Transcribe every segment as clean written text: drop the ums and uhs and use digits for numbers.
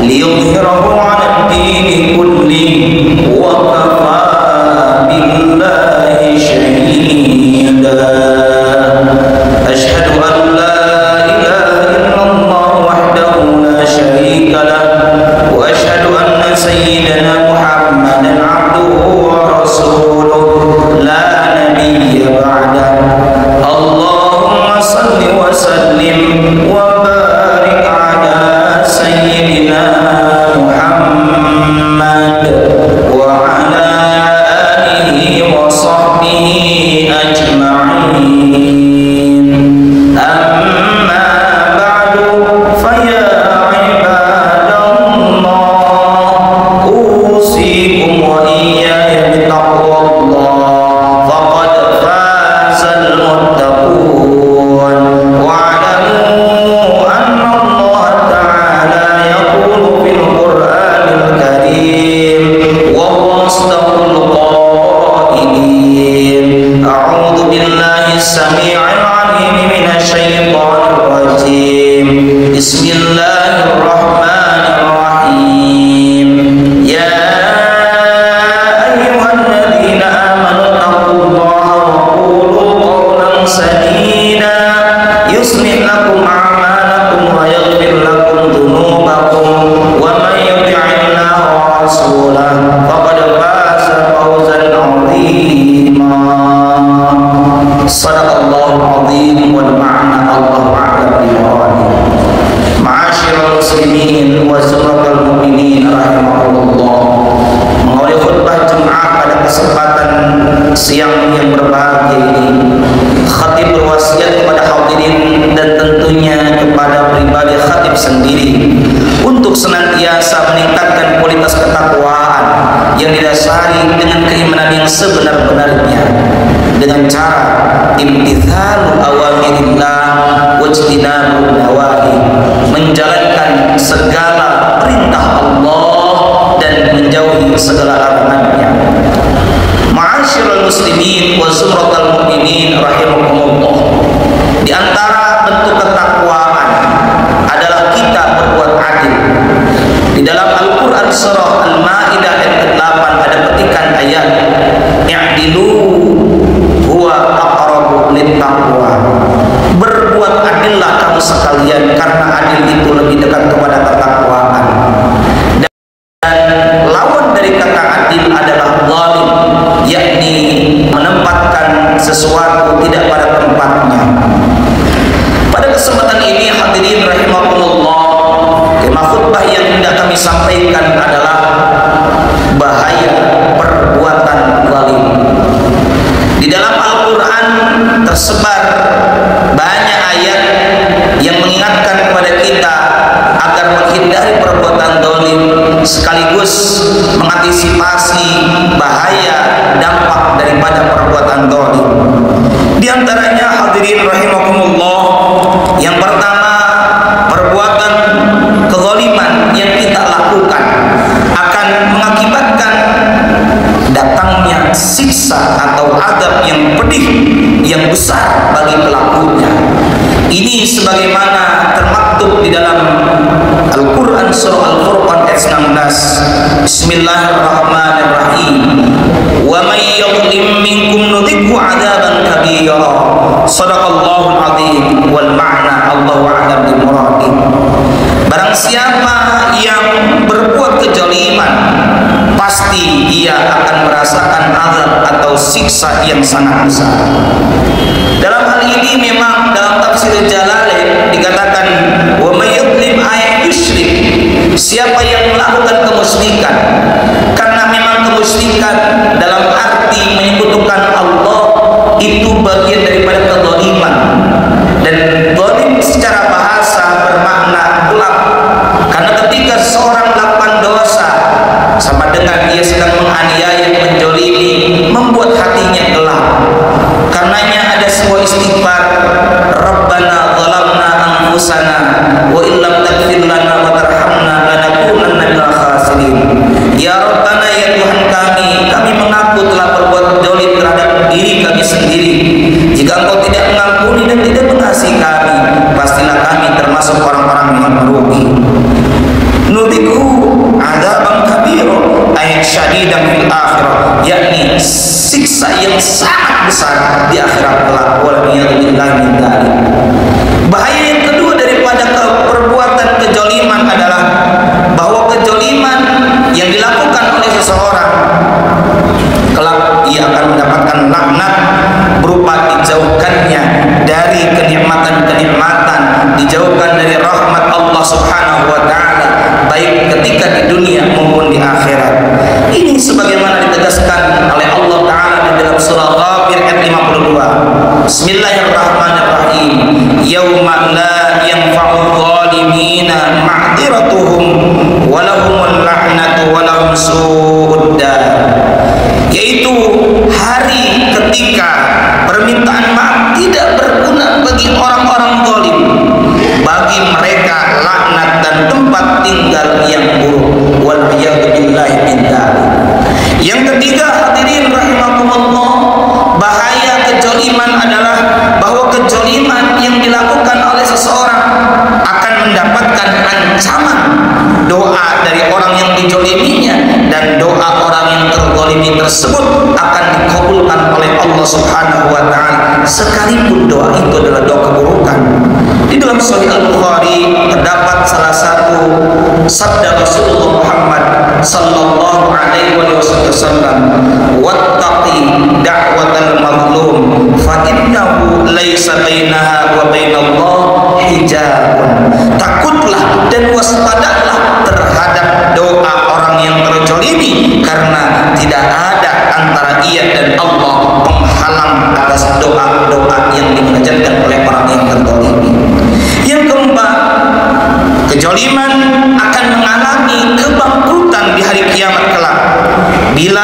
ليظهره على الدين كله وكفى بالله شهيدا أشهد أن لا إله إلا الله وحده لا شريك له وأشهد أن سيدنا محمدا عبده ورسوله لا نبي بعده اللهم صل وسلم وبارك على سيدنا محمد وعلى آله وصحبه أجمعين أما بعد فيا عباد الله أوصيكم وإياي بتقوى الله فقد فاز المتقون واعلموا أن الله تعالى يقول في القرآن الكريم وهو أصدق القائلين أعوذ بالله السميع العليم من الشيطان الرجيم بسم الله الرحمن الرحيم يا أيها الذين آمنوا اتقوا الله وقولوا قولا سديدا يصلح لكم أعمالكم ويغفر لكم ذنوبكم ومن يطع الله ورسوله فقد فاز فوزا عظيما صدق الله العظيم والمعنى الله أعلم بمراده معاشر المسلمين وزمرة المؤمنين rahimakumullah. Mengawali khutbah Jumat pada kesempatan siang yang berbahagia ini, khatib berwasiat kepada hadirin dan tentunya kepada pribadi khatib sendiri untuk senantiasa meningkatkan kualitas ketakwaan yang didasari dengan keimanan yang sebenar-benarnya dengan cara imtithalu awamirillah wajtinabun nawahi, menjalankan segala perintah Allah dan menjauhi segala larangannya. Ma'asyiral muslimin wa zumratal mu'minin rahimakumullah. Di antara bentuk ketakwaan adalah kita berbuat adil. Di dalam Al-Qur'an surah Al-Maidah ayat ke-8 ada petikan ayat i'dilu huwa aqrabu littaqwa. Berbuat adillah kamu sekalian karena adil itu lebih dekat kepada ketakwaan. Dan lawan dari kata adil adalah zalim, yakni menempatkan sesuatu tidak pada tempatnya. Pada kesempatan ini hadirin rahimakumullah, tema khutbah yang hendak kami sampaikan adalah bahaya perbuatan zalim. Di dalam Al-Quran tersebar banyak ayat yang mengingatkan kepada kita agar menghindari perbuatan zalim sekaligus mengantisipasi bahaya dampak daripada perbuatan zalim. Di antaranya hadirin rahimakumullah, yang pertama, perbuatan kezaliman yang kita lakukan akan mengakibatkan datangnya siksa atau azab yang pedih yang besar bagi pelakunya. Ini sebagaimana termaktub di dalam Al-Quran surah Al-Furqan ayat 19. Bismillahirrahmanirrahim. Wa may yadhlim minkum nudhikhu 'adzaban kabira. Shadaqallahul 'azim wal ma'na Allahu a'lam bimuradi. Barang siapa yang berbuat kezaliman, pasti ia akan merasakan azab atau siksa yang sangat besar. Dalam hal ini memang dalam tafsir Jalalain dikatakan wa may yadhlim ay yusyrik, siapa yang melakukan kemusyrikan, karena memang kemusyrikan dalam arti menyekutukan Allah itu bagian daripada kezaliman. Dan zalim secara bahasa bermakna gelap, karena ketika seorang melakukan dosa sama dengan dia sedang menganiaya, menjolimi, membuat hatinya gelap. Karenanya ada sebuah istighfar, Rabbana zalamna anfusana wa illam taghfir lana wa tarhamna lanakunanna minal khasirin. Ya Rabbana, ya Tuhan kami mengaku telah berbuat zalim terhadap diri kami sendiri. Jika Engkau tidak mengampuni dan tidak mengasihi kami, pastilah kami termasuk orang-orang yang merugi. Nudhikhu sangat besar di akhirat kelak. Waliyadzubillahi min dzalik. Bahaya yang kedua daripada perbuatan kejoliman adalah bahwa kejoliman yang dilakukan oleh seseorang kelak ia akan mendapatkan laknat berupa dijauhkannya dari kenikmatan-kenikmatan, dijauhkan dari rahmat Allah Subhanahu wa taala baik ketika di dunia maupun di akhirat. Ini sebagaimana ditegaskan oleh Allah taala di dalam surah Ghafir ayat 52. Bismillahirrahmanirrahim. Yauma la yanfa'u dhalimina ma'dziratuhum wa lahumul la'natu wa lahum su'ud dar. Yaitu hari ketika permintaan maaf tidak berguna bagi orang-orang zalim, bagi mereka laknat dan tempat tinggal yang buruk. Waliyadzubillahi min dzalik. Yang ketiga, hadirin rahimakumullah, bahaya kejoliman adalah bahwa kejoliman yang dilakukan oleh seseorang akan mendapatkan ancaman doa dari orang yang dijoliminya, dan doa orang yang terzolimi tersebut akan dikabulkan oleh Allah Subhanahu wa taala sekalipun doa itu adalah doa keburukan. Di dalam Sahih Al-Bukhari terdapat salah satu sabda Rasulullah Muhammad sallallahu alaihi wasallam, wattaqi da'watal mazlum fa innahu laisa bainaha wa bainallah hijabun. Takutlah dan waspadalah terhadap doa orang yang terzalimi, karena tidak ada antara ia dan Allah penghalang atas doa-doa yang dimunajatkan oleh orang yang terzalimi. Yang keempat, kejoliman akan mengalami kebangkrutan di hari kiamat kelak bila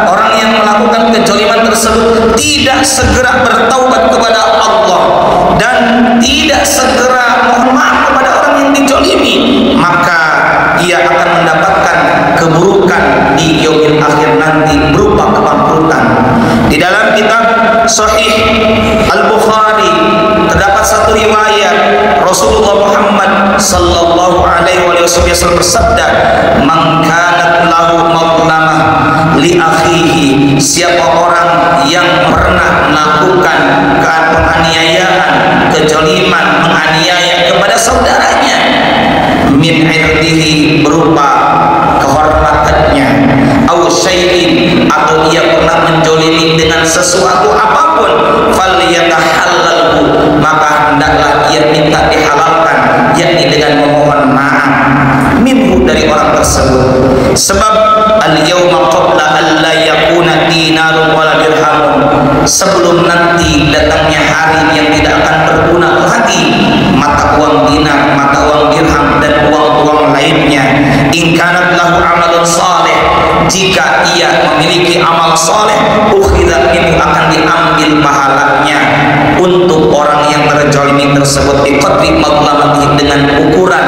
orang yang melakukan kejoliman tersebut tidak segera bertaubat kepada Allah dan tidak segera mohon maaf kepada orang yang dijolimi, maka ia akan mendapatkan keburukan di yaumil akhir nanti berupa kebangkrutan. Di dalam kitab Sahih Al-Bukhari terdapat satu riwayat Rasulullah Muhammad sallallahu alaihi wasallam bersabda, "Man kanat lahu mazlamah li akhihi." Siapa orang yang pernah melakukan penganiayaan, kejoliman, menganiaya kepada saudaranya, min irdihi berupa kehormatannya, au syai'in atau ia pernah menjolimi dengan sesuatu apapun, falyatahallalhu maka hendaklah ia minta dihalalkan, yakni dengan memohon maaf minhu dari orang tersebut. Sebab al-yawma qabla alla yakuna dinarun wala dirhamun, sebelum nanti datangnya hari yang tidak akan berguna lagi mata uang dinar, mata uang dirham dan uang-uang lainnya. In kanat lahu amalun saleh, jika ia memiliki amal saleh, ukhidha minhu akan diambil pahalanya untuk orang yang terzalimi tersebut, biqadri madlamatihi dengan ukuran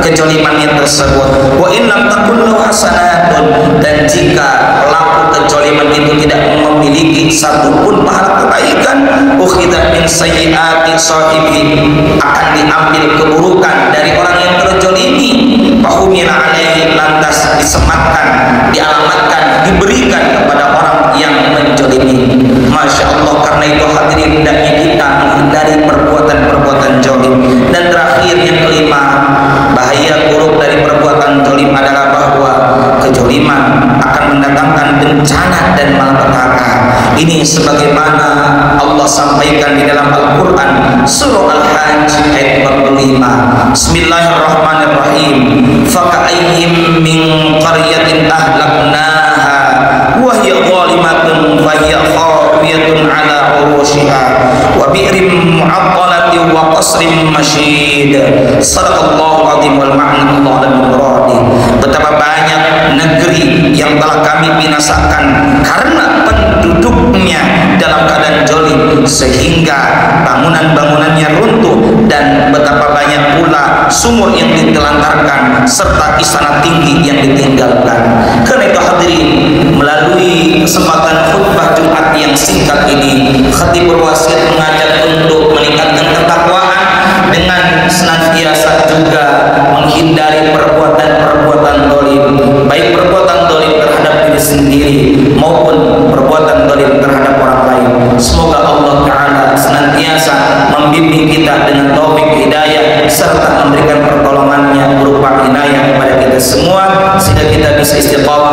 kejolimannya tersebut. Wa in lam takun lahu hasanatun, dan jika pelaku kejoliman itu tidak memiliki satupun pahala kebaikan, ukhidha min sayyiati sahibi, akan diambil keburukan dari orang yang terzalimi, fahumila alaihi, lantas disematkan, dialamatkan, diberikan kepada orang yang menjolimi. Masya Allah, karena itu hadirin hendaknya kita menghindari perbuatan-perbuatan jolim. Dan terakhir yang kelima, bahaya buruk dari perbuatan jolim adalah bahwa kejoliman akan mendatangkan bencana dan malapetaka. Ini sebagaimana Allah sampaikan di dalam Al-Quran surah Al-Hajj ayat 45. Bismillahirrahmanirrahim. Faka'ayyim min qaryatin ahlaknaha wa hiya zalimatun fa hiya khawiyatun ala urushiha wa bi'rin mu'attalatin wa qasrin masyid. Sadaqallahu azim wal ma'na Allah dan muradi. Betapa banyak negeri yang telah kami binasakan karena penduduknya dalam keadaan jolim sehingga bangunan-bangunannya runtuh, dan betapa banyak pula sumur yang ditelantarkan serta istana tinggi yang ditinggalkan. Karena itu hadirin, melalui kesempatan khutbah Jumat yang singkat ini, khatib berwasiat mengajak untuk meningkatkan ketakwaan dengan senantiasa juga menghindari perbuatan-perbuatan dolim, baik perbuatan dolim terhadap diri sendiri maupun perbuatan dolim terhadap hidayah serta memberikan pertolongannya berupa inayah kepada kita semua sehingga kita bisa istiqamah